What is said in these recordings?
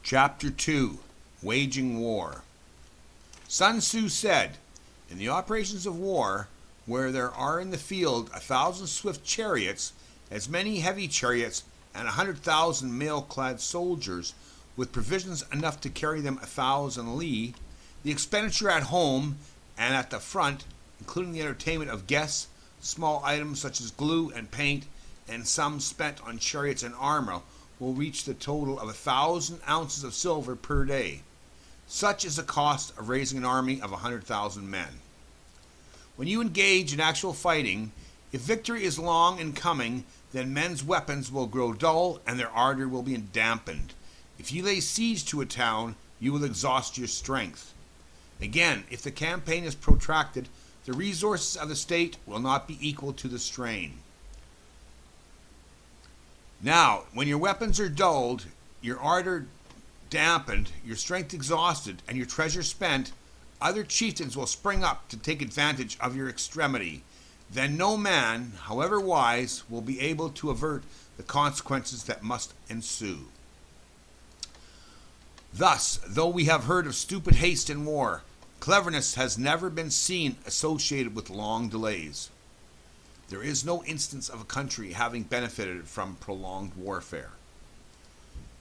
Chapter 2, Waging War. Sun Tzu said, "In the operations of war, where there are in the field 1,000 swift chariots, as many heavy chariots, and 100,000 mail-clad soldiers, with provisions enough to carry them 1,000 li, the expenditure at home and at the front, including the entertainment of guests, small items such as glue and paint, and some spent on chariots and armor, will reach the total of 1,000 ounces of silver per day. Such is the cost of raising an army of 100,000 men." When you engage in actual fighting, if victory is long in coming, then men's weapons will grow dull and their ardor will be dampened. If you lay siege to a town, you will exhaust your strength. Again, if the campaign is protracted, the resources of the state will not be equal to the strain. Now, when your weapons are dulled, your ardor dampened, your strength exhausted, and your treasure spent, other chieftains will spring up to take advantage of your extremity. Then no man, however wise, will be able to avert the consequences that must ensue. Thus, though we have heard of stupid haste in war, cleverness has never been seen associated with long delays. There is no instance of a country having benefited from prolonged warfare.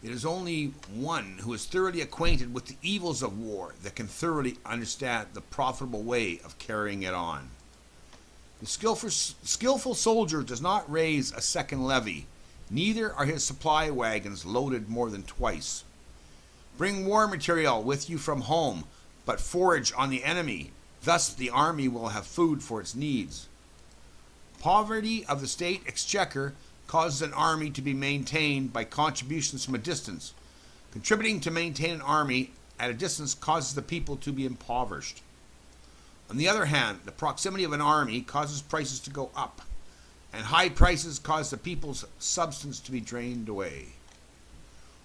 It is only one who is thoroughly acquainted with the evils of war that can thoroughly understand the profitable way of carrying it on. The skillful soldier does not raise a second levy, neither are his supply wagons loaded more than twice. Bring war material with you from home, but forage on the enemy. Thus the army will have food for its needs. Poverty of the state exchequer causes an army to be maintained by contributions from a distance. Contributing to maintain an army at a distance causes the people to be impoverished. On the other hand, the proximity of an army causes prices to go up, and high prices cause the people's substance to be drained away.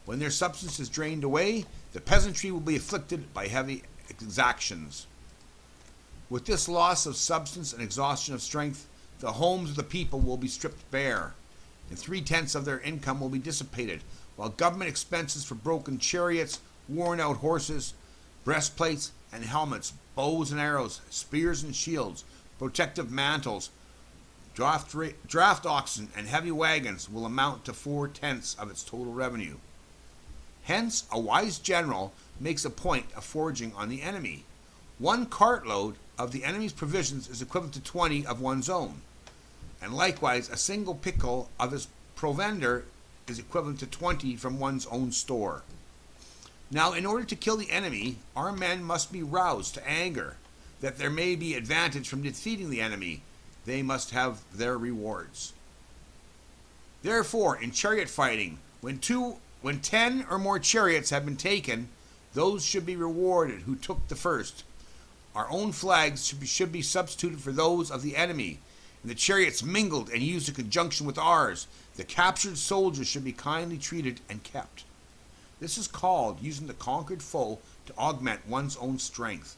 When their substance is drained away, the peasantry will be afflicted by heavy exactions. With this loss of substance and exhaustion of strength, the homes of the people will be stripped bare, and 3/10 of their income will be dissipated, while government expenses for broken chariots, worn-out horses, breastplates and helmets, bows and arrows, spears and shields, protective mantles, draft oxen, and heavy wagons will amount to 4/10 of its total revenue. Hence, a wise general makes a point of foraging on the enemy. 1 cartload of the enemy's provisions is equivalent to 20 of one's own, and likewise a single pickle of his provender is equivalent to 20 from one's own store. Now, in order to kill the enemy, our men must be roused to anger, that there may be advantage from defeating the enemy. They must have their rewards. Therefore, in chariot fighting, when 10 or more chariots have been taken, those should be rewarded who took the first. Our own flags should be substituted for those of the enemy, and the chariots mingled and used in conjunction with ours. The captured soldiers should be kindly treated and kept. This is called using the conquered foe to augment one's own strength.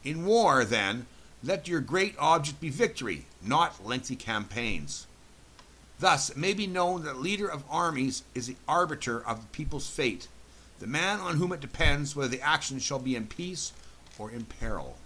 In war, then, let your great object be victory, not lengthy campaigns. Thus, it may be known that the leader of armies is the arbiter of the people's fate, the man on whom it depends whether the action shall be in peace or in peril.